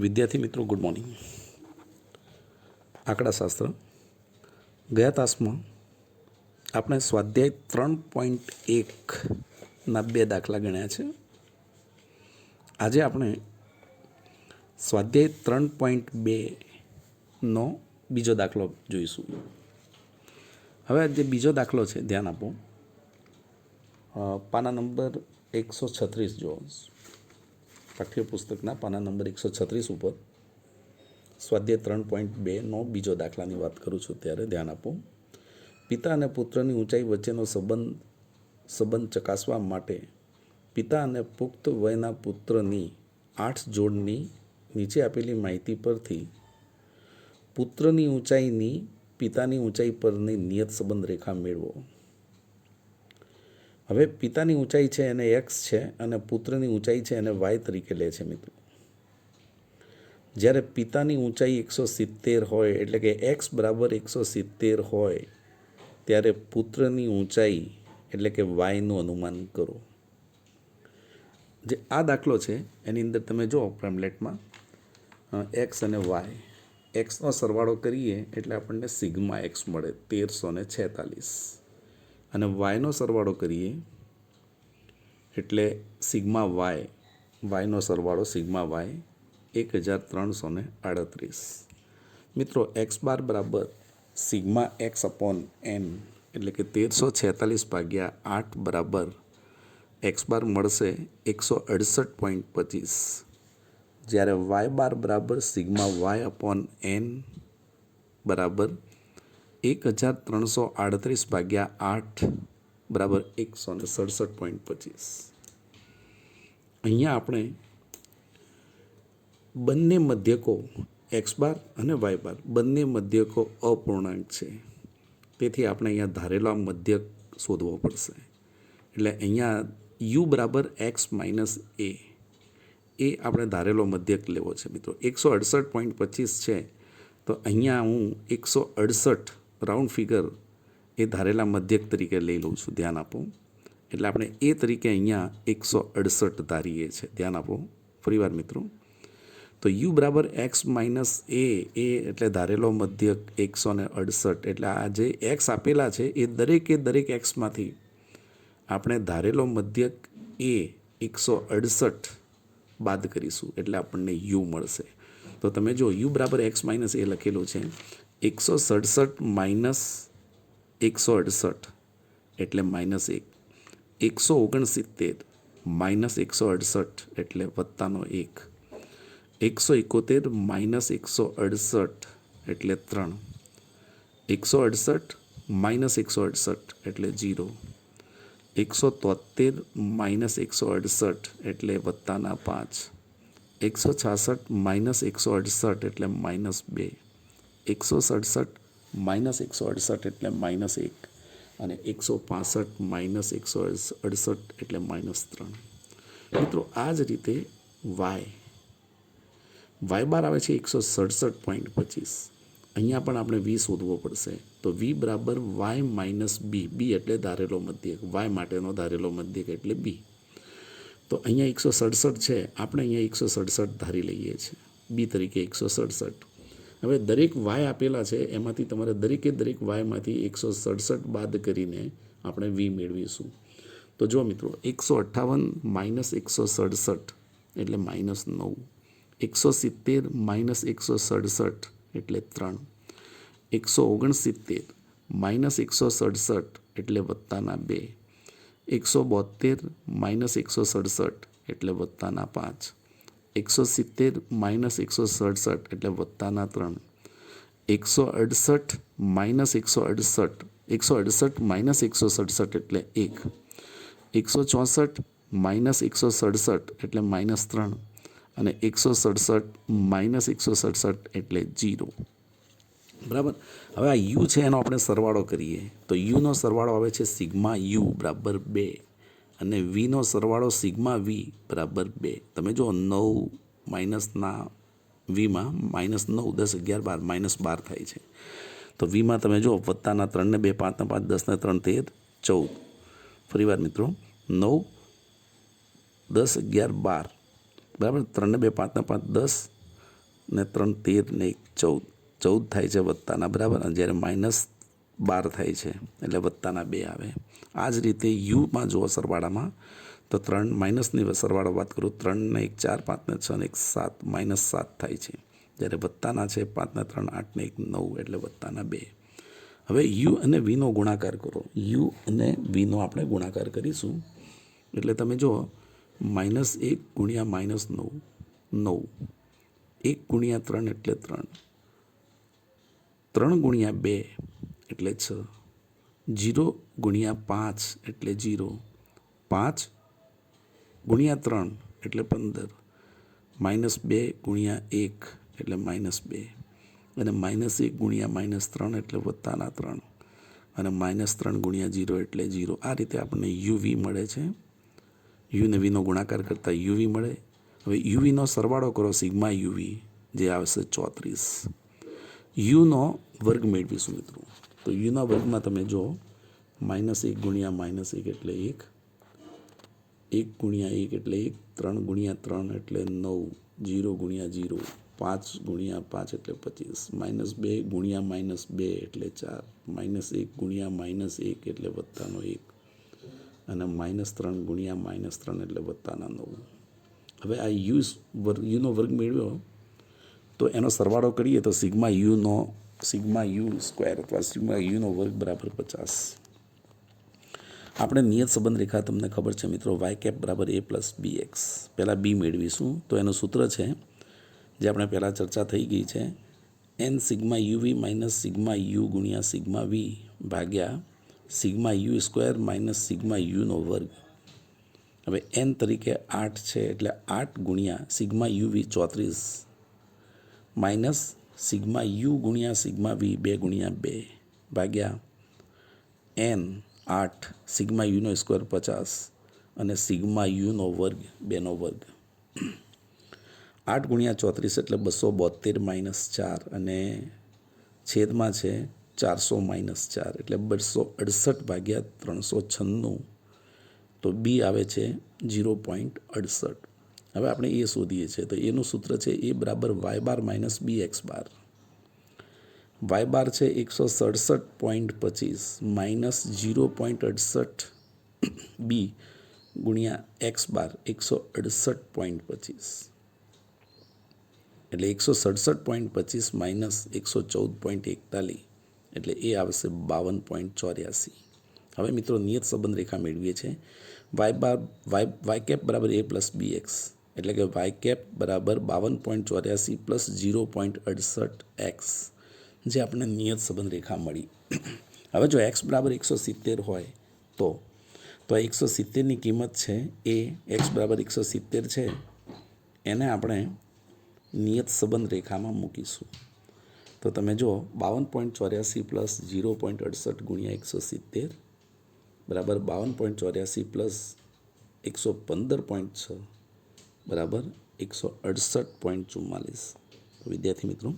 વિદ્યાર્થી મિત્રો good morning. આંકડાશાસ્ત્ર ગયા તાસમાં આપણે સ્વાધ્યાય 3.1ના 2 દાખલા ગણ્યા છે. આજે આપણે સ્વાધ્યાય 3.2નો બીજો દાખલો જોઈશું. હવે જે બીજો દાખલો છે ધ્યાન આપો, પાના નંબર 136 જો પાઠ્યપુસ્તકના પાના નંબર 136 ઉપર સ્વાધ્યાય 3.2નો બીજો દાખલાની વાત કરું છું ત્યારે ધ્યાન આપો. પિતા અને પુત્રની ઊંચાઈ વચ્ચેનો સંબંધ ચકાસવા માટે પિતા અને પુખ્ત વયના પુત્રની 8 જોડની નીચે આપેલી માહિતી પરથી પુત્રની ઊંચાઈની પિતાની ઊંચાઈ પરની નિયત સંબંધ રેખા મેળવો. હવે પિતાની ઊંચાઈ છે એને x છે અને પુત્રની ઊંચાઈ છે એને y તરીકે લે છે મિત્રો. જ્યારે પિતાની ઊંચાઈ 170 હોય એટલે કે x બરાબર 170 હોય ત્યારે પુત્રની ઊંચાઈ એટલે કે yનું અનુમાન કરો. જે આ દાખલો છે એની અંદર તમે જો પેમ્પલેટમાં x અને y, xનો સરવાળો કરીએ એટલે આપણને સિગ્મા x મળે 1346 અને yનો સરવાળો કરીએ એટલે સિગ્મા yનો સરવાળો સિગ્મા y 1338. મિત્રો x બાર બરાબર સિગ્મા x અપોન n એટલે કે 1346 ભાગ્યા 8 બરાબર x બાર મળશે 168.25. જ્યારે y બાર બરાબર સિગ્મા y અપોન n બરાબર 1338 ભાગ્યા 8 બરાબર 167.25. અહીંયા આપણે બંને મધ્યકો x બાર અને y બાર બંને મધ્યકો અપૂર્ણાંક છે, તેથી આપણે અહીંયા ધારેલા મધ્યક શોધવો પડશે. એટલે અહીંયા u બરાબર x માઇનસ એ આપણે ધારેલો મધ્યક લેવો છે મિત્રો. 168.25 છે તો અહીંયા હું 168 રાઉન્ડ ફિગર એ ધારેલા મધ્યક તરીકે લઈ લઉં છું. ધ્યાન આપો. એટલે આપણે એ તરીકે અહીંયા 168 ધારીએ છીએ. ધ્યાન આપો ફરીવાર મિત્રો. તો u બરાબર x માઇનસ એ એટલે ધારેલો મધ્યક 168. એટલે આ જે x આપેલા છે એ દરેક એક્સમાંથી આપણે ધારેલો મધ્યક એ 168 બાદ કરીશું એટલે આપણને u મળશે. તો તમે જો u બરાબર x માઇનસ એ લખેલું છે 167 માઇનસ 168 એટલે -1, 169 માઇનસ 168 એટલે વત્તાનો 1, 171 માઇનસ 168 એટલે 3, 168 માઇનસ 168 એટલે 0, 173 માઇનસ 168 એટલે વત્તાના 5, 166 માઇનસ 168 એટલે -2, 167 માઇનસ 168 એટલે -1 અને 165 માઇનસ 168 એટલે -3. મિત્રો આ જ રીતે y બાર આવે છે 167.25. અહીંયા પણ આપણે v શોધવો પડશે. તો v બરાબર y માઇનસ b એટલે ધારેલો મધ્યક, y માટેનો ધારેલો મધ્યક એટલે b. તો અહીંયા 167 છે, આપણે અહીંયા 167 ધારી લઈએ છીએ b તરીકે 167. હવે દરેક y આપેલા છે એમાંથી તમારે દરેક yમાંથી 167 બાદ કરીને આપણે v મેળવીશું. તો જો મિત્રો 158 માઇનસ 167 એટલે -9, 170 માઇનસ 167 એટલે 3, 169 માઇનસ 167 એટલે વત્તાના 2, 172 માઇનસ 167 એટલે વત્તાના 5, 170 માઇનસ 167 એટલે વત્તાના 3, 168 માઇનસ 168 માઇનસ 167 એટલે 1, 164 માઇનસ 167 એટલે -3 અને 167 માઇનસ 167 એટલે 0. બરાબર. હવે આ u છે એનો આપણે સરવાળો કરીએ તો uનો સરવાળો આવે છે સિગ્મા u બરાબર 2 અને vનો સરવાળો સિગ્મા v બરાબર 2. તમે જો 9 માઇનસના vમાં -9, 10, 11, 12 -12 થાય છે. તો vમાં તમે જો વત્તાના 3 ને 2 5 ને 5 10 ને 3 13 14. ફરીવાર મિત્રો 9, 10, 11, 12 બરાબર. 3 ને 2 5 ને 5 10 ને 3 13 ને 1 14 14 થાય છે વત્તાના, બરાબર. અને જ્યારે -12 થાય છે એટલે વત્તાના 2 આવે. આ જ રીતે યુમાં જુઓ સરવાળામાં તો 3 માઇનસની સરવાળો વાત કરું, 3 ને 1 4, 5 ને 6 ને 1 7, -7 થાય છે. જ્યારે વત્તાના છે 5 ને 3 8 ને 1 9 એટલે વત્તાના 2. હવે યુ અને વીનો ગુણાકાર કરો. યુ અને વીનો આપણે ગુણાકાર કરીશું એટલે તમે જુઓ -1 ગુણ્યા -9 9, 1 ગુણ્યા 3 એટલે 3, 3 ગુણ્યા 2 એટલે 6, 0 ગુણ્યા 5 એટલે 0, 5 ગુણ્યા 3 એટલે 15, -2 ગુણ્યા 1 એટલે -2, અને -1 ગુણ્યા -3 એટલે વત્તાના 3, અને -3 ગુણ્યા 0 એટલે 0. આ રીતે આપણને યુવી મળે છે. યુને વીનો ગુણાકાર કરતાં યુવી મળે. હવે યુવીનો સરવાળો કરો સિગ્મા યુવી, જે આવશે 34. યુનો વર્ગ મેળવીશું મિત્રો. તો યુના વર્ગમાં તમે જો -1 ગુણ્યા -1 એટલે 1, 1 ગુણ્યા 1 એટલે 1, 3 ગુણ્યા 3 એટલે 9, 0 ગુણ્યા 0, 5 ગુણ્યા 5 એટલે 25, -2 ગુણ્યા -2 એટલે 4, -1 ગુણ્યા -1 એટલે વત્તાનો 1, અને -3 ગુણ્યા -3 એટલે વત્તાના 9. હવે આ યુનો વર્ગ મેળવ્યો તો એનો સરવાળો કરીએ તો સિગ્મા યુ સ્ક્વેર અથવા સિગ્મા યુનો વર્ગ બરાબર 50. આપણે નિયત સંબંધ રેખા તમને ખબર છે મિત્રો, વાય કેપ બરાબર a પ્લસ બી એક્સ. પહેલાં બી મેળવીશું તો એનું સૂત્ર છે જે આપણે પહેલાં ચર્ચા થઈ ગઈ છે, n sigma UV minus sigma U ગુણ્યા સિગ્મા વી ભાગ્યા sigma U square minus sigma યુનો વર્ગ. હવે n તરીકે 8 છે એટલે 8 ગુણ્યા sigma UV 34 minus sigma U ગુણ્યા સિગ્મા વી 2 ગુણ્યા 2 ભાગ્યા n 8 સિગ્મા યુનો સ્ક્વેર 50 અને સિગ્મા યુનો વર્ગ 2નો વર્ગ. 8 ગુણ્યા 34 એટલે 272 માઇનસ 4 અને છેદમાં છે 400 માઇનસ 4 એટલે 268 ભાગ્યા 396. તો બી આવે છે 0.68. હવે આપણે એ શોધીએ છીએ તો એનું સૂત્ર છે એ બરાબર વાય બાર માઇનસ બી એક્સ બાર. વાય બાર છે 167.25 માઇનસ 0.68 બી ગુણ્યા એક્સ બાર 168.25 એટલે 167.25 માઇનસ 114.41 એટલે એ આવશે 52.84. હવે મિત્રો નિયત સંબંધ રેખા મેળવીએ છીએ. વાય કેપ બરાબર a પ્લસ બી એક્સ એટલે કે વાય કેપ બરાબર 52.84 પ્લસ 0.68 એક્સ, જે આપણે નિયત સંબંધ રેખા મળી. હવે જો એક્સ બરાબર 170 હોય તો આ 170ની કિંમત છે એ એક્સ બરાબર 170 છે એને આપણે નિયત સંબંધ રેખામાં મૂકીશું. તો તમે જો 52.84 પ્લસ 0.68 ગુણ્યા 170 બરાબર 52.84 પ્લસ 115.6 બરાબર 168.44. વિદ્યાર્થી મિત્રો,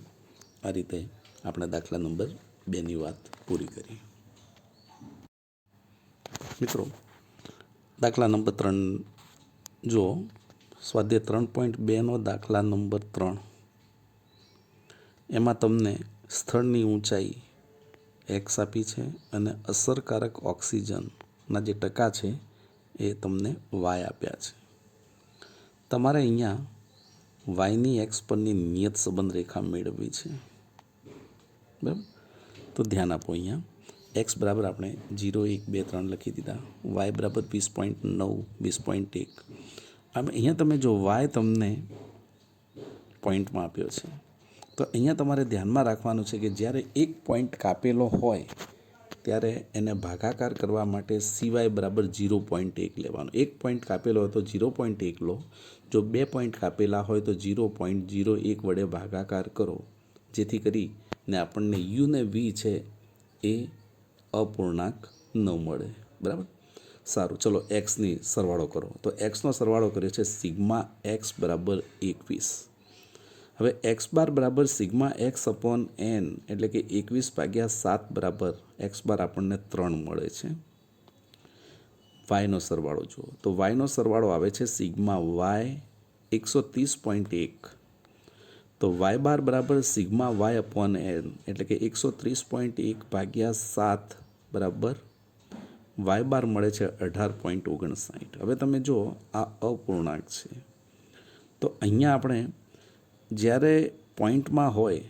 આ રીતે આપણે દાખલા નંબર 2ની વાત પૂરી કરી. મિત્રો દાખલા નંબર 3 જો સ્વાધ્યાય 3.2નો દાખલા નંબર 3, એમાં તમને સ્થળની ઊંચાઈ એક્સ આપી છે અને અસરકારક ઓક્સિજનના જે ટકા છે એ તમને વાય આપ્યા છે. તમારે અહીંયા વાયની એક્સ પરની નિયત સંબંધ રેખા મેળવવી છે, બરાબર. તો ધ્યાન આપો, અહીંયા એક્સ બરાબર આપણે 0 1 2 3 લખી દીધા, વાય બરાબર 20.9 20.1. આમ અહીંયા તમે જો વાય તમને પોઈન્ટમાં આપ્યો છે તો અહીંયા તમારે ધ્યાનમાં રાખવાનું છે કે જ્યારે એક પોઈન્ટ કાપેલો હોય ત્યારે એને ભાગાકાર કરવા માટે સિવાય બરાબર 0.1 લેવાનો. એક પોઈન્ટ કાપેલો હોય તો 0.1 લો, જો 2 પોઈન્ટ કાપેલા હોય તો 0.01 વડે ભાગાકાર કરો, જેથી કરીને આપણને યુ ને વી છે એ અપૂર્ણાંક ન મળે, બરાબર. સારું, ચલો એક્સની સરવાળો કરો. તો એક્સનો સરવાળો કર્યો છે સિગ્મા એક્સ બરાબર 21. હવે એક્સ બાર બરાબર સિગ્મા એક્સ અપોન એન એટલે કે 21/7 બરાબર એક્સ બાર આપણને 3 મળે છે. વાયનો સરવાળો જુઓ તો વાયનો સરવાળો આવે છે સિગ્મા વાય 130.1. તો વાય બાર બરાબર સિગ્મા વાય અપોન એન એટલે કે 130.1 ભાગ્યા 7 બરાબર વાય બાર મળે છે 18.59. હવે તમે જો આ અપૂર્ણાંક છે તો અહીંયા આપણે જ્યારે પોઈન્ટમાં હોય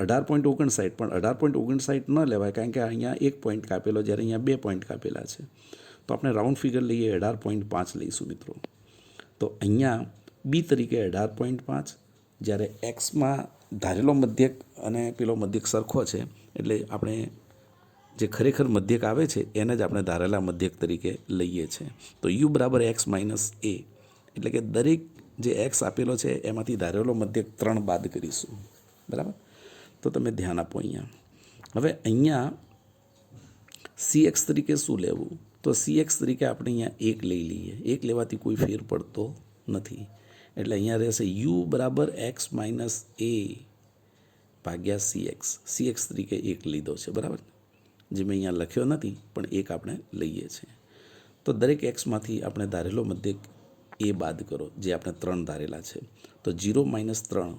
18.59 પણ 18.59 ન લેવાય કારણ કે અહીંયા 1 પોઈન્ટ કાપેલો જ્યારે અહીંયા 2 પોઈન્ટ કાપેલા છે તો આપણે રાઉન્ડ ફિગર લઈએ 18.5 લઈશું મિત્રો. તો અહીંયા બી તરીકે 18.5 જ્યારે એક્સમાં ધારેલો મધ્યક અને પેલો મધ્યક સરખો છે એટલે આપણે જે ખરેખર મધ્યક આવે છે એને જ આપણે ધારેલા મધ્યક તરીકે લઈએ છીએ. તો યુ બરાબર એક્સ માઇનસ એ એટલે કે દરેક જે એક્સ આપેલો છે એમાંથી ધારેલો મધ્યક 3 બાદ કરીશું. બરાબર. તો તમે ધ્યાન આપો અહીંયા. હવે અહીંયા સી એક્સ તરીકે શું લેવું? તો સી એક્સ તરીકે આપણે અહીંયા 1 લઈ લઈએ. 1 લેવાથી કોઈ ફેર પડતો નથી એટલે અહીંયા રહેશે યુ બરાબર એક્સ માઇનસ એ ભાગ્યા સી એક્સ તરીકે 1 લીધો છે. બરાબર, જે મેં અહીંયા લખ્યો નથી પણ 1 આપણે લઈએ છીએ. તો દરેક એક્સમાંથી આપણે ધારેલો મધ્યક એ બાદ કરો જે આપણે 3 ધારેલા છે. તો 0 માઇનસ 3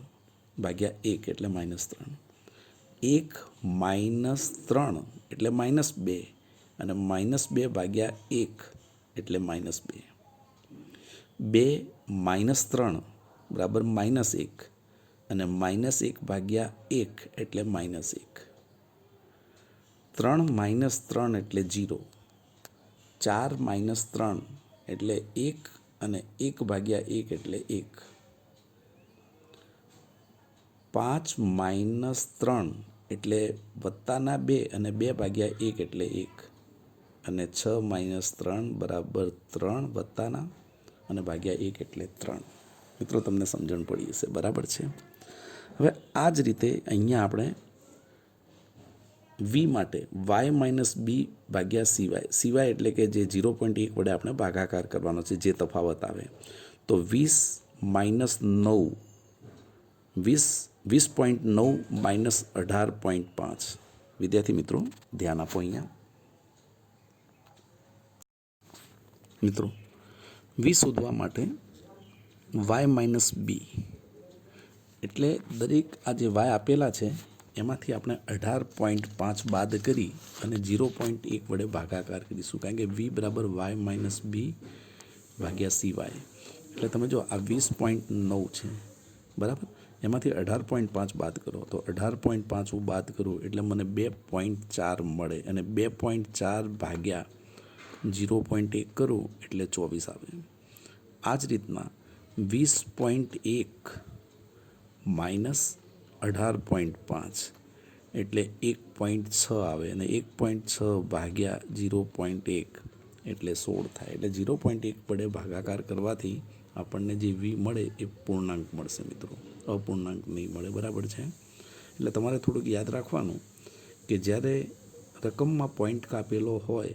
ભાગ્યા 1 એટલે માઇનસ 3, 1 માઇનસ 3 એટલે માઇનસ 2 અને માઇનસ 2 ભાગ્યા 1 એટલે માઇનસ 2. 2 માઇનસ 3 બરાબર માઇનસ 1 અને માઇનસ 1 ભાગ્યા 1 એટલે માઇનસ 1. 3 માઇનસ 3 એટલે 0, 4 માઇનસ 3 એટલે 1 અને 1 ભાગ્યા 1 એટલે 1. 5 માઇનસ 3 એટલે વત્તાના 2 અને 2 ભાગ્યા 1 એટલે 1 અને 6 માઇનસ 3 બરાબર 3 વત્તાના અને ભાગ્યા 1 એટલે 3. મિત્રો તમને સમજણ પડી હશે. બરાબર છે. હવે આ જ રીતે અહીંયા આપણે વી માટે વાય માઇનસ બી ભાગ્યા સીવાય એટલે કે જે 0.1 વડે આપણે ભાગાકાર કરવાનો છે જે તફાવત આવે. તો 20 માઇનસ 9 20.9 માઇનસ 18.5. વિદ્યાર્થી મિત્રો ધ્યાન આપો અહીંયા. મિત્રો વી શોધવા માટે વાય માઇનસ બી એટલે દરેક આ જે વાય આપેલા છે એમાંથી આપણે 18.5 બાદ કરી અને 0.1 વડે ભાગાકાર કરીશું કારણ કે વી બરાબર વાય માઇનસ બી ભાગ્યા સી વાય. એટલે તમે જો આ 20.9 છે બરાબર, એમાંથી 18.5 બાદ કરો તો 18.5 હું બાદ કરું એટલે મને 2.4 મળે અને 2.4 ભાગ્યા 0.1 કરું એટલે 24 આવે. આ જ રીતના 20.1 માઇનસ 18.5 એટલે 1.6 આવે અને 1.6 ભાગ્યા 0.1 એટલે 16 થાય. એટલે 0.1 વડે ભાગાકાર કરવાથી આપણને જે વી મળે એ પૂર્ણાંક મળશે મિત્રો, અપૂર્ણાંક નહીં મળે. બરાબર છે. એટલે તમારે થોડુંક યાદ રાખવાનું કે જ્યારે રકમમાં પોઈન્ટ કાપેલો હોય,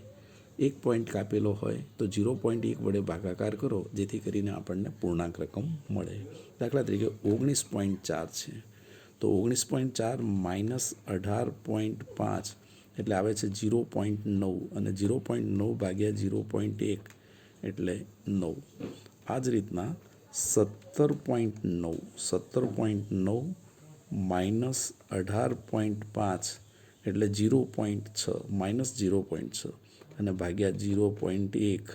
1 પોઈન્ટ કાપેલો હોય તો 0.1 વડે ભાગાકાર કરો જેથી કરીને આપણને પૂર્ણાંક રકમ મળે. દાખલા તરીકે 19.4 છે તો 19.4 માઇનસ 18.5 એટલે આવે છે 0.9 અને 0.9 ભાગ્યા 0.1 એટલે 9. આ જ રીતના 17.9 માઇનસ 18.5 એટલે 0.6 માઇનસ 0.6 અને ભાગ્યા 0.1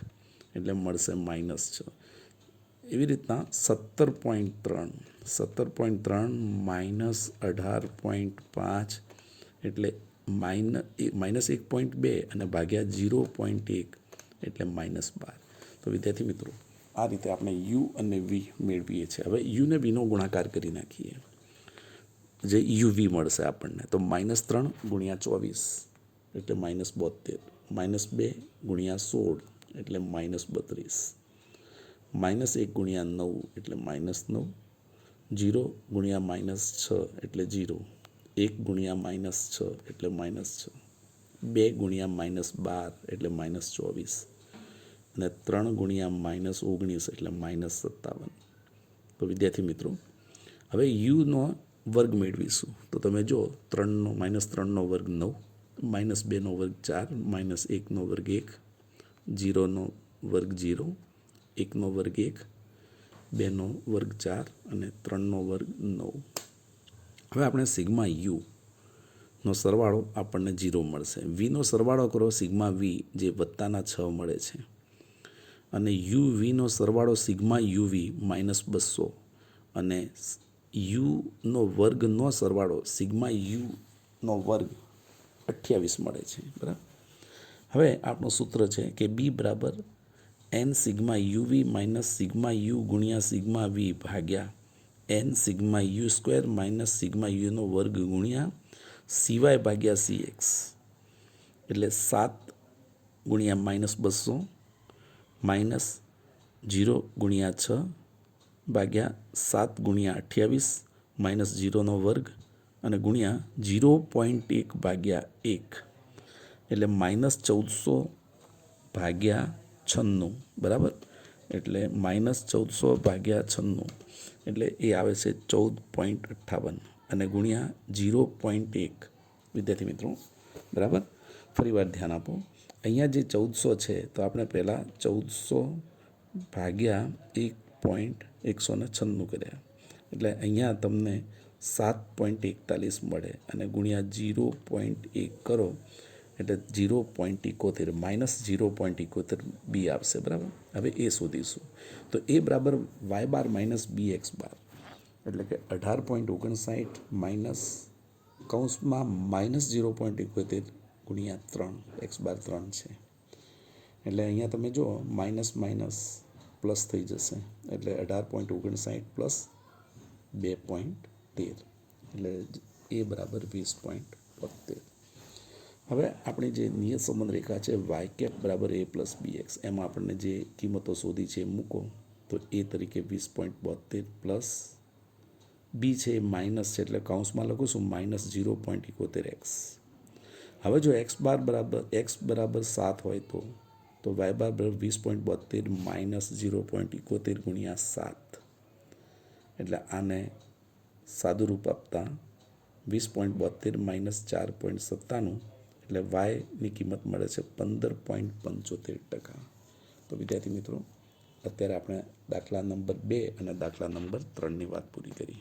એટલે મળશે -6. એવી રીતના 17.3 માઇનસ 18.5 એટલે -1.2 અને ભાગ્યા 0.1 એટલે -12. તો વિદ્યાર્થી મિત્રો આ રીતે આપણે યુ અને વી મેળવીએ છીએ. હવે યુને વીનો ગુણાકાર કરી નાખીએ જે યુવી મળશે આપણને. તો -3 ગુણ્યા 24 એટલે -72, -2 ગુણ્યા 16 એટલે -32, -1 ગુણ્યા 9 એટલે -9, 0 ગુણ્યા -6 એટલે 0, 1 ગુણ્યા -6 એટલે -6, 2 ગુણ્યા -12 એટલે -24 અને 3 ગુણ્યા -19 એટલે -57. તો વિદ્યાર્થી મિત્રો હવે યુનો વર્ગ મેળવીશું. તો તમે જો -3નો વર્ગ 9, -2નો વર્ગ 4, -1નો વર્ગ 1, 0નો વર્ગ 0, 1નો વર્ગ 1, 2નો વર્ગ 4 અને 3નો વર્ગ 9. હવે આપણે સિગ્મા યુનો સરવાળો આપણને 0 મળશે. વીનો સરવાળો કરો સિગ્મા વી જે વત્તાના 6 મળે છે, અને યુવીનો સરવાળો સિગ્મા યુવી -200 અને યુનો વર્ગનો સરવાળો સિગ્મા યુનો વર્ગ 28 મળે છે. બરાબર. હવે આપણું સૂત્ર છે કે બી બરાબર N sigma UV minus sigma U ગુણ્યા સિગ્મા વી ભાગ્યા N sigma U square minus sigma યુનો વર્ગ ગુણ્યા સીવાય ભાગ્યા CX, એટલે 7 ગુણ્યા -200 માઇનસ 0 ગુણ્યા 6 ભાગ્યા 7 ગુણ્યા 28 માઇનસ 0નો વર્ગ અને ગુણ્યા 0.1 ભાગ્યા 1, એટલે -1400 ભાગ્યા 96. બરાબર. એટલે -1400 ભાગ્યા 96, એટલે એ આવે છે 14.58 અને ગુણ્યા 0.1. વિદ્યાર્થી મિત્રો, બરાબર. ફરી વાર ધ્યાન આપો. અહીંયા જે 1400 છે તો આપણે પહેલાં 1400 ભાગ્યા 1.196 કર્યા, એટલે અહીંયા તમને 7.41 મળે અને ગુણ્યા 0.1 કરો એટલે 0.71 -0.71 બી આવશે. બરાબર. હવે એ શોધીશું. તો એ બરાબર વાય બાર માઇનસ બી એક્સ બાર, એટલે કે 18.59 માઇનસ કૌંસમાં -0.71 ગુણ્યા 3 એક્સ બાર 3 છે. એટલે અહીંયા તમે જો માઇનસ માઇનસ પ્લસ થઈ જશે, એટલે 18.59 પ્લસ 2.13, એટલે એ બરાબર 20.72. હવે આપણી જે નિયત સંબંધ રેખા છે વાય કેપ બરાબર એ પ્લસ બી એક્સ, એમાં આપણને જે કિંમતો શોધી છે એ મૂકો તો એ તરીકે 20.72 પ્લસ બી છે એ માઇનસ છે, એટલે કૌંસમાં લખું છું -0.71 એક્સ. હવે જો એક્સ બરાબર 7 હોય તો વાય બાર બરાબર 20.72 માઇનસ 0.71 ગુણ્યા 7, એટલે આને સાદું રૂપ આપતા 20.72 માઇનસ 4.97, એટલે વાયની કિંમત મળે છે 15.75%. તો વિદ્યાર્થી મિત્રો, અત્યારે આપણે દાખલા નંબર 2 અને દાખલા નંબર 3ની વાત પૂરી કરી.